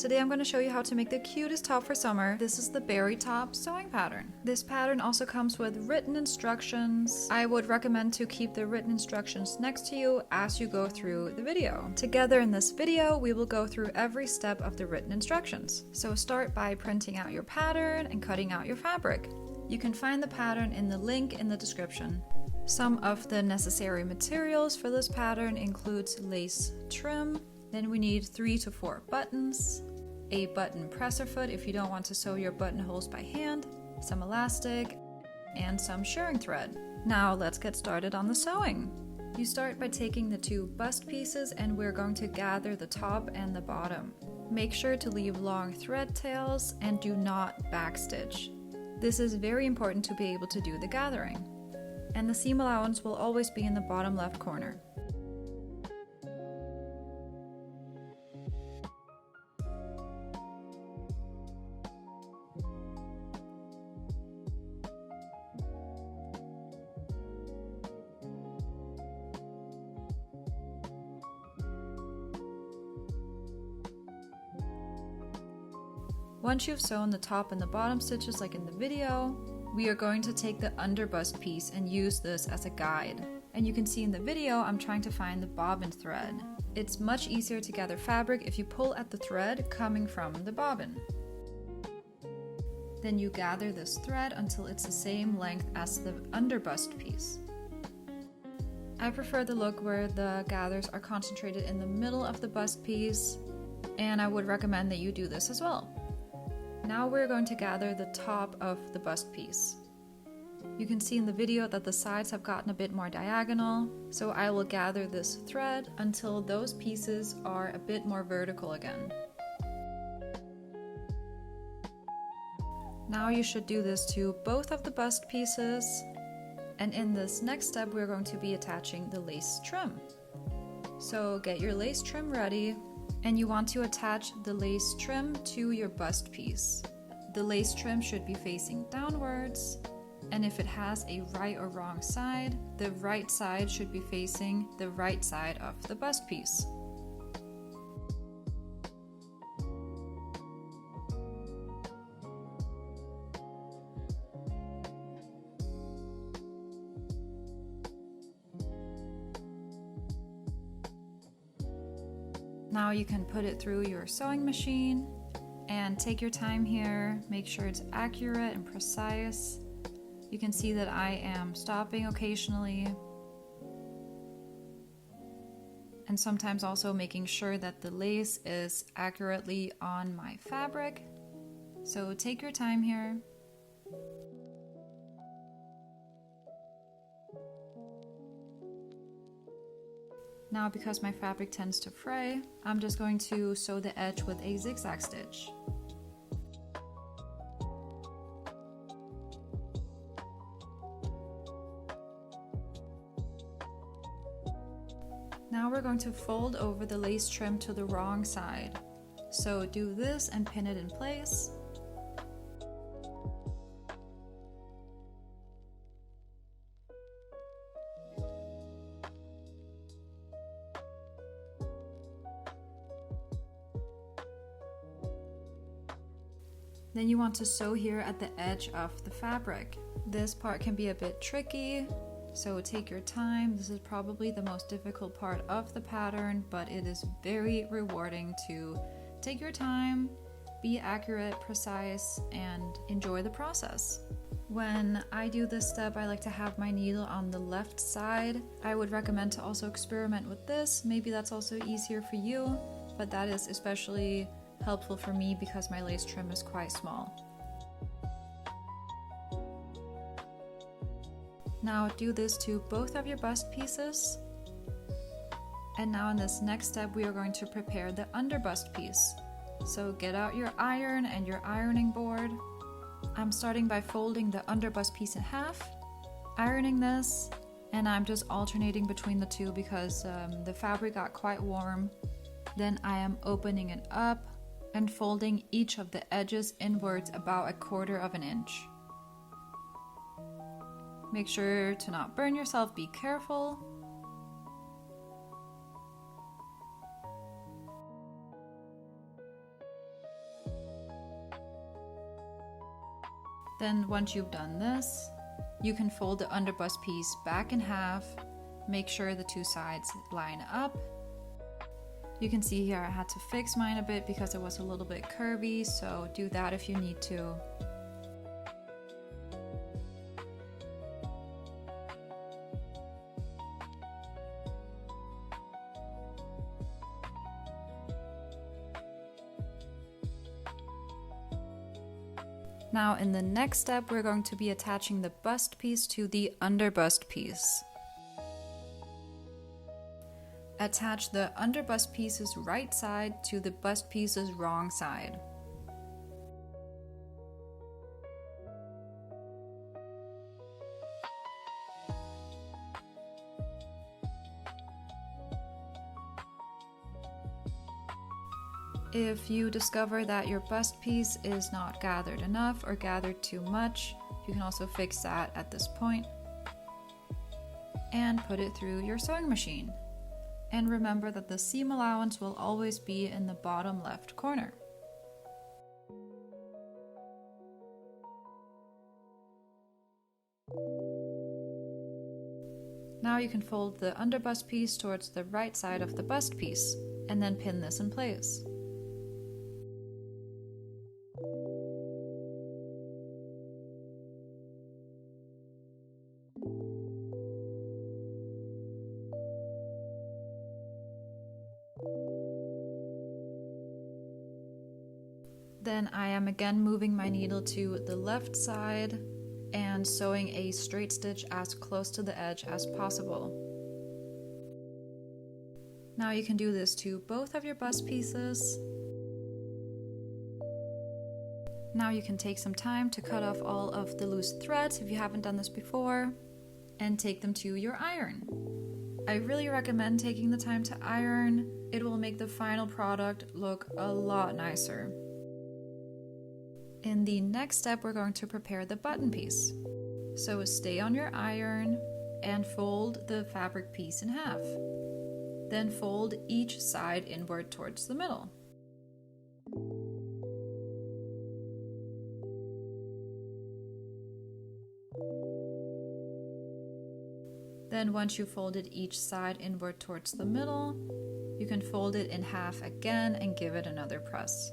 Today I'm going to show you how to make the cutest top for summer. This is the berry top sewing pattern. This pattern also comes with written instructions. I would recommend to keep the written instructions next to you as you go through the video. Together in this video, we will go through every step of the written instructions. So start by printing out your pattern and cutting out your fabric. You can find the pattern in the link in the description. Some of the necessary materials for this pattern includes lace trim. Then we need 3 to 4 buttons, a button presser foot if you don't want to sew your buttonholes by hand, some elastic, and some shirring thread. Now let's get started on the sewing. You start by taking the 2 bust pieces and we're going to gather the top and the bottom. Make sure to leave long thread tails and do not backstitch. This is very important to be able to do the gathering. And the seam allowance will always be in the bottom left corner. Once you've sewn the top and the bottom stitches like in the video, we are going to take the under bust piece and use this as a guide. And you can see in the video, I'm trying to find the bobbin thread. It's much easier to gather fabric if you pull at the thread coming from the bobbin. Then you gather this thread until it's the same length as the under bust piece. I prefer the look where the gathers are concentrated in the middle of the bust piece, and I would recommend that you do this as well. Now we're going to gather the top of the bust piece. You can see in the video that the sides have gotten a bit more diagonal, so I will gather this thread until those pieces are a bit more vertical again. Now you should do this to both of the bust pieces, and in this next step we're going to be attaching the lace trim. So get your lace trim ready. And you want to attach the lace trim to your bust piece. The lace trim should be facing downwards, and if it has a right or wrong side, the right side should be facing the right side of the bust piece. Now you can put it through your sewing machine and take your time here, make sure it's accurate and precise. You can see that I am stopping occasionally and sometimes also making sure that the lace is accurately on my fabric. So take your time here. Now, because my fabric tends to fray, I'm just going to sew the edge with a zigzag stitch. Now we're going to fold over the lace trim to the wrong side. So do this and pin it in place. Then you want to sew here at the edge of the fabric. This part can be a bit tricky, so take your time. This is probably the most difficult part of the pattern, but it is very rewarding to take your time, be accurate, precise, and enjoy the process. When I do this step, I like to have my needle on the left side. I would recommend to also experiment with this. Maybe that's also easier for you, but that is especially helpful for me because my lace trim is quite small. Now do this to both of your bust pieces. And now in this next step we are going to prepare the under bust piece. So get out your iron and your ironing board. I'm starting by folding the under bust piece in half, ironing this, and I'm just alternating between the two because the fabric got quite warm. Then I am opening it up and folding each of the edges inwards about 1/4 inch. Make sure to not burn yourself, be careful. Then once you've done this, you can fold the underbust piece back in half. Make sure the two sides line up. You can see here I had to fix mine a bit because it was a little bit curvy, so do that if you need to. Now in the next step, we're going to be attaching the bust piece to the underbust piece. Attach the underbust piece's right side to the bust piece's wrong side. If you discover that your bust piece is not gathered enough or gathered too much, you can also fix that at this point and put it through your sewing machine. And remember that the seam allowance will always be in the bottom left corner. Now you can fold the underbust piece towards the right side of the bust piece and then pin this in place. Then I am again moving my needle to the left side and sewing a straight stitch as close to the edge as possible. Now you can do this to both of your bust pieces. Now you can take some time to cut off all of the loose threads if you haven't done this before, and take them to your iron. I really recommend taking the time to iron. It will make the final product look a lot nicer. In the next step, we're going to prepare the button piece. So stay on your iron and fold the fabric piece in half. Then fold each side inward towards the middle. Then once you've folded each side inward towards the middle, you can fold it in half again and give it another press.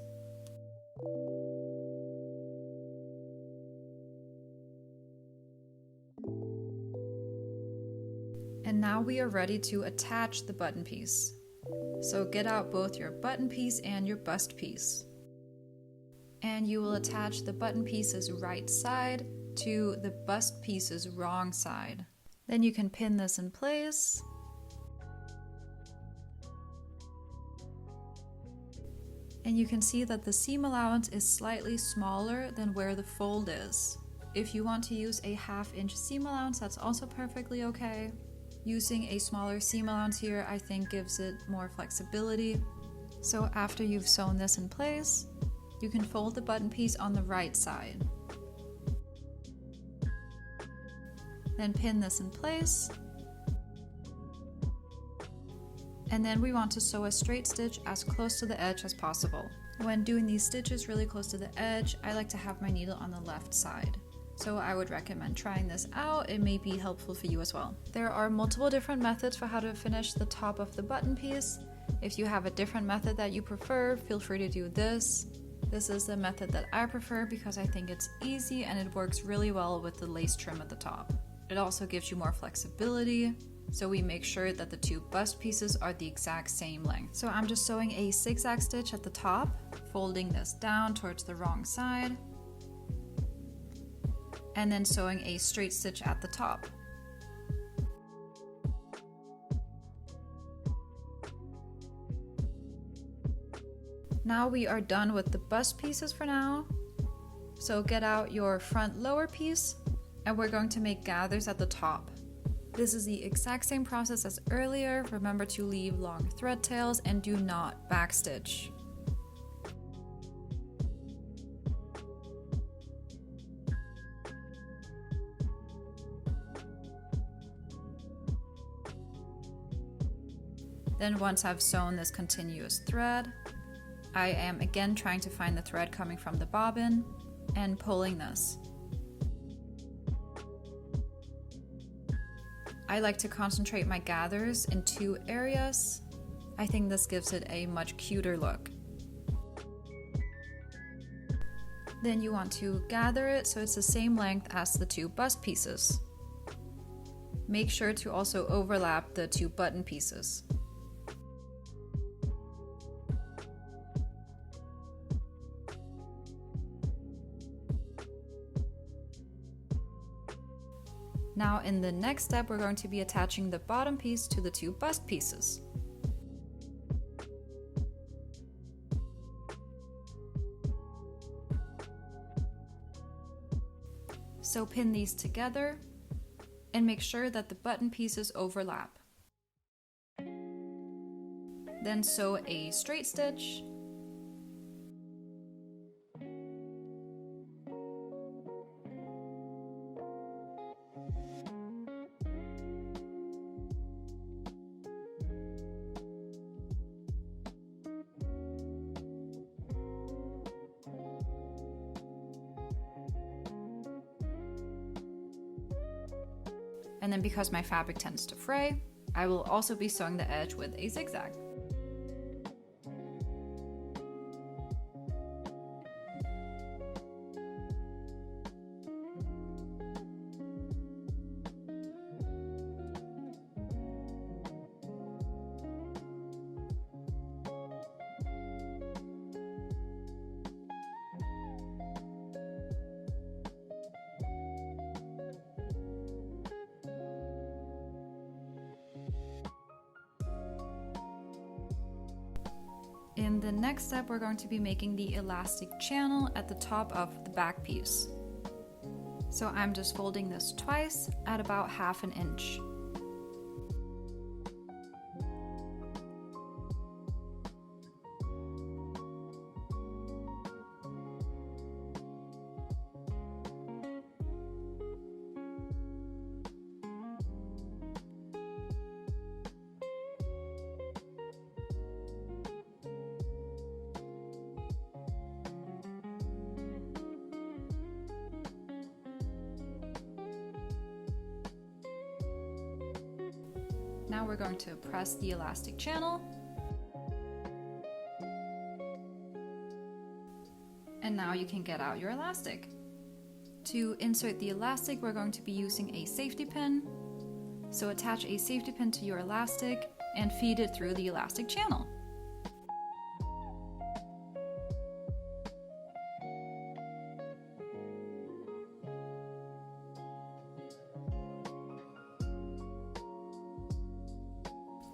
And now we are ready to attach the button piece. So get out both your button piece and your bust piece. And you will attach the button piece's right side to the bust piece's wrong side. Then you can pin this in place. And you can see that the seam allowance is slightly smaller than where the fold is. If you want to use a 1/2 inch seam allowance, that's also perfectly okay. Using a smaller seam allowance here, I think, gives it more flexibility. So after you've sewn this in place, you can fold the button piece on the right side. Then pin this in place. And then we want to sew a straight stitch as close to the edge as possible. When doing these stitches really close to the edge, I like to have my needle on the left side. So I would recommend trying this out. It may be helpful for you as well. There are multiple different methods for how to finish the top of the button piece. If you have a different method that you prefer, feel free to do this. This is the method that I prefer because I think it's easy and it works really well with the lace trim at the top. It also gives you more flexibility, so we make sure that the two bust pieces are the exact same length. So I'm just sewing a zigzag stitch at the top, folding this down towards the wrong side, and then sewing a straight stitch at the top. Now we are done with the bust pieces for now. So get out your front lower piece, and we're going to make gathers at the top. This is the exact same process as earlier. Remember to leave long thread tails and do not backstitch. Then once I've sewn this continuous thread, I am again trying to find the thread coming from the bobbin and pulling this. I like to concentrate my gathers in 2 areas. I think this gives it a much cuter look. Then you want to gather it so it's the same length as the 2 bust pieces. Make sure to also overlap the 2 button pieces. Now in the next step, we're going to be attaching the bottom piece to the 2 bust pieces. So pin these together and make sure that the button pieces overlap. Then sew a straight stitch. And then because my fabric tends to fray, I will also be sewing the edge with a zigzag. In the next step, we're going to be making the elastic channel at the top of the back piece. So I'm just folding this twice at about 1/2 inch. Now we're going to press the elastic channel. And now you can get out your elastic. To insert the elastic, we're going to be using a safety pin. So attach a safety pin to your elastic and feed it through the elastic channel.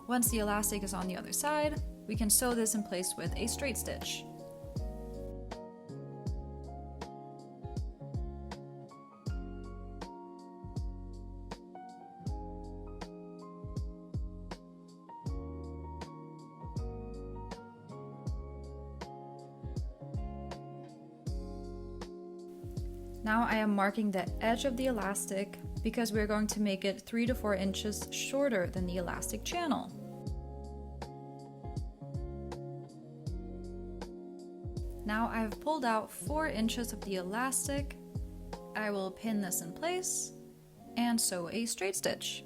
Once the elastic is on the other side, we can sew this in place with a straight stitch. Now I am marking the edge of the elastic because we're going to make it 3 to 4 inches shorter than the elastic channel. Now I've pulled out 4 inches of the elastic. I will pin this in place and sew a straight stitch.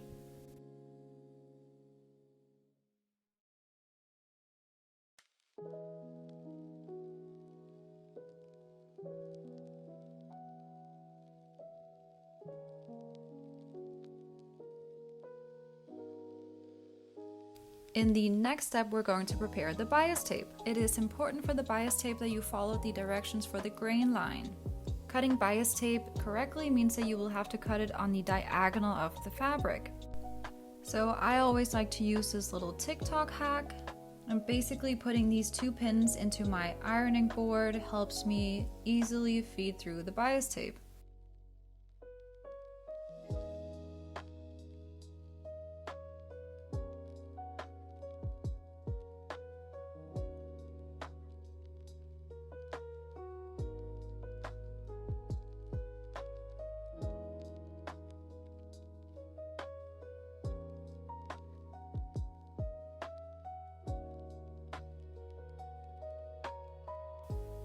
In the next step, we're going to prepare the bias tape. It is important for the bias tape that you follow the directions for the grain line. Cutting bias tape correctly means that you will have to cut it on the diagonal of the fabric. So I always like to use this little TikTok hack. And basically putting these 2 pins into my ironing board helps me easily feed through the bias tape.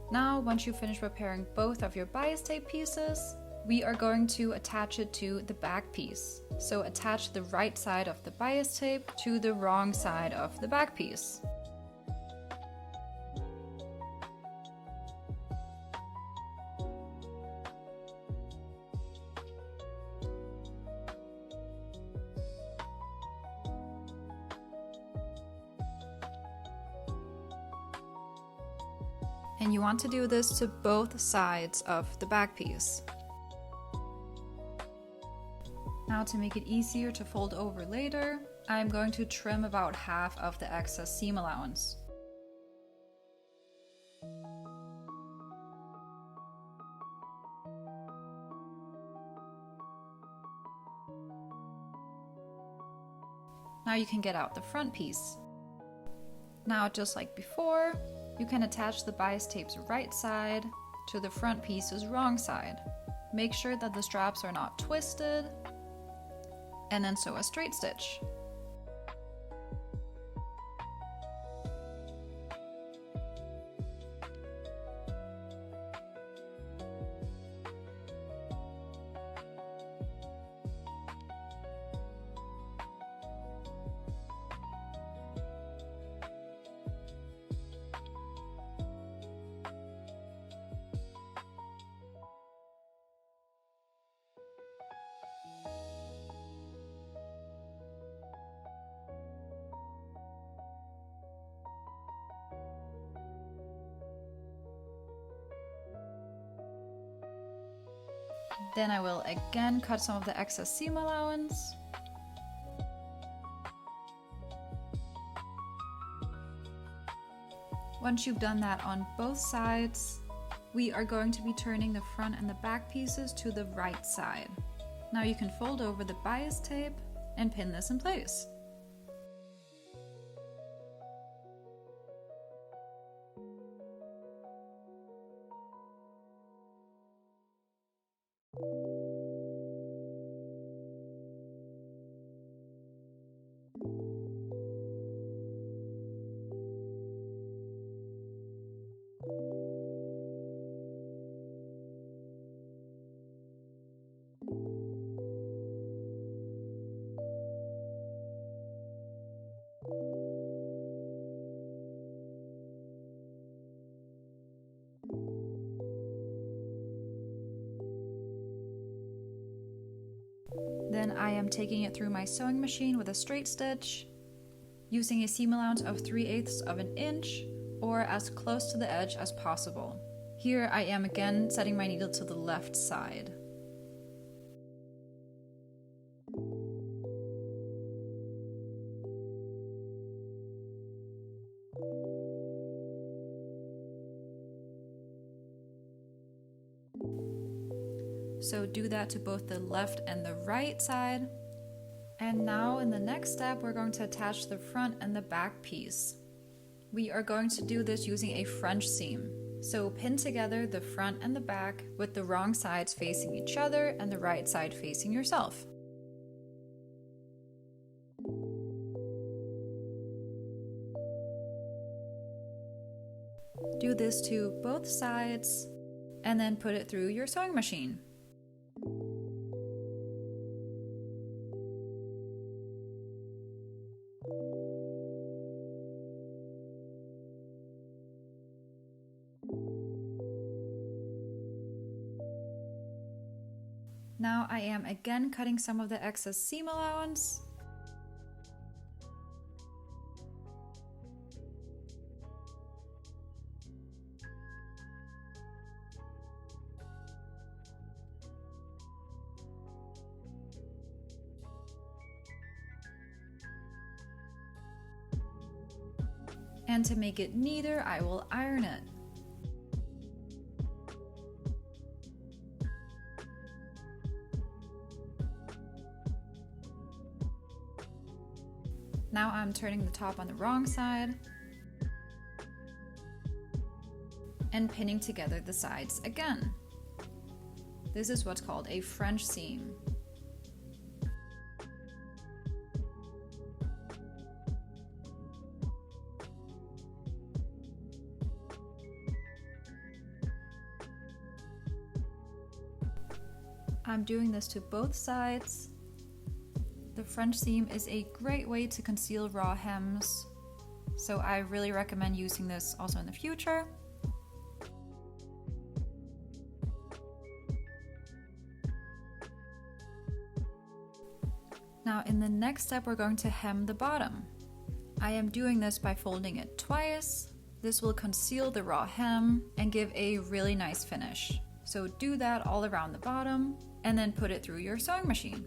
Now, once you finish preparing both of your bias tape pieces, we are going to attach it to the back piece. So attach the right side of the bias tape to the wrong side of the back piece. And you want to do this to both sides of the back piece. Now, to make it easier to fold over later, I'm going to trim about half of the excess seam allowance. Now you can get out the front piece. Now, just like before, you can attach the bias tape's right side to the front piece's wrong side. Make sure that the straps are not twisted, and then sew a straight stitch. Then I will again cut some of the excess seam allowance. Once you've done that on both sides, we are going to be turning the front and the back pieces to the right side. Now you can fold over the bias tape and pin this in place. Then I am taking it through my sewing machine with a straight stitch, using a seam allowance of 3/8 of an inch or as close to the edge as possible. Here I am again setting my needle to the left side. So do that to both the left and the right side. And now in the next step, we're going to attach the front and the back piece. We are going to do this using a French seam. So pin together the front and the back with the wrong sides facing each other and the right side facing yourself. Do this to both sides and then put it through your sewing machine. Now I am again cutting some of the excess seam allowance. And to make it neater, I will iron it. Now I'm turning the top on the wrong side and pinning together the sides again. This is what's called a French seam. I'm doing this to both sides. The French seam is a great way to conceal raw hems, so I really recommend using this also in the future. Now in the next step, we're going to hem the bottom. I am doing this by folding it twice. This will conceal the raw hem and give a really nice finish. So do that all around the bottom and then put it through your sewing machine.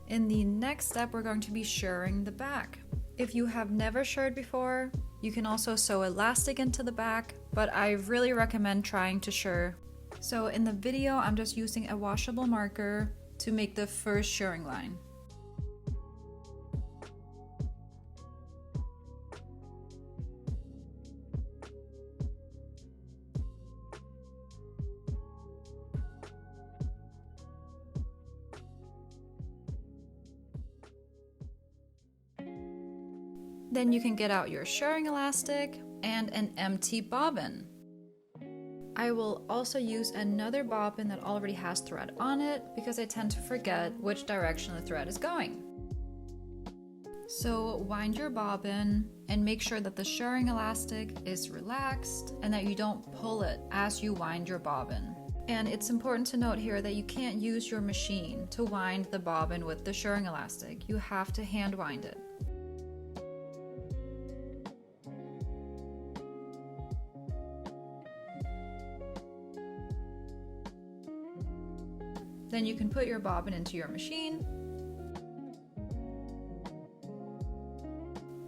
In the next step, we're going to be shirring the back. If you have never shirred before, you can also sew elastic into the back, but I really recommend trying to shirr. So in the video, I'm just using a washable marker to make the first shirring line. Then you can get out your shirring elastic and an empty bobbin. I will also use another bobbin that already has thread on it because I tend to forget which direction the thread is going. So wind your bobbin and make sure that the shirring elastic is relaxed and that you don't pull it as you wind your bobbin. And it's important to note here that you can't use your machine to wind the bobbin with the shirring elastic. You have to hand wind it. Then you can put your bobbin into your machine.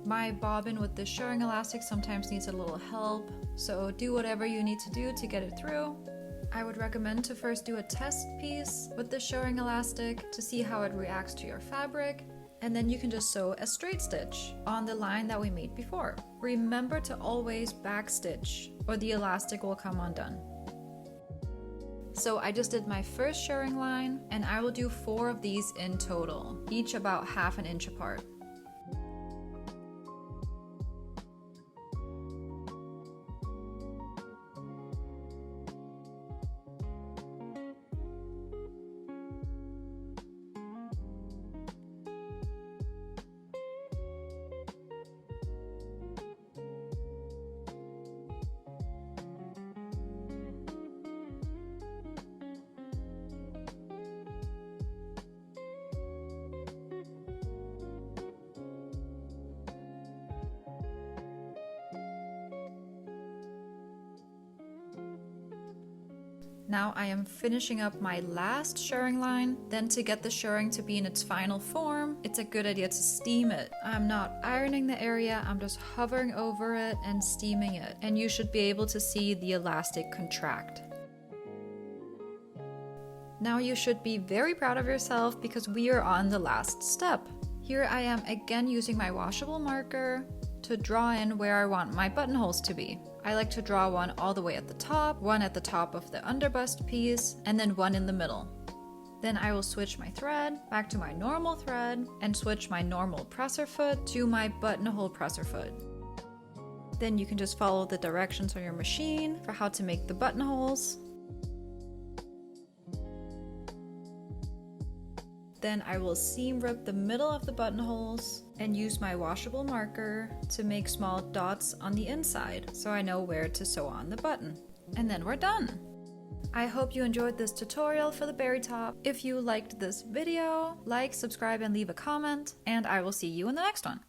My bobbin with the shirring elastic sometimes needs a little help, so do whatever you need to do to get it through. I would recommend to first do a test piece with the shirring elastic to see how it reacts to your fabric, and then you can just sew a straight stitch on the line that we made before. Remember to always backstitch or the elastic will come undone. So I just did my first shirring line and I will do 4 of these in total, each about ½ an inch apart. Now I am finishing up my last shirring line. Then to get the shirring to be in its final form, it's a good idea to steam it. I'm not ironing the area, I'm just hovering over it and steaming it. And you should be able to see the elastic contract. Now you should be very proud of yourself because we are on the last step. Here I am again using my washable marker to draw in where I want my buttonholes to be. I like to draw one all the way at the top, one at the top of the underbust piece, and then one in the middle. Then I will switch my thread back to my normal thread and switch my normal presser foot to my buttonhole presser foot. Then you can just follow the directions on your machine for how to make the buttonholes. Then I will seam rip the middle of the buttonholes and use my washable marker to make small dots on the inside so I know where to sew on the button. And then we're done! I hope you enjoyed this tutorial for the berry top. If you liked this video, like, subscribe, and leave a comment, and I will see you in the next one.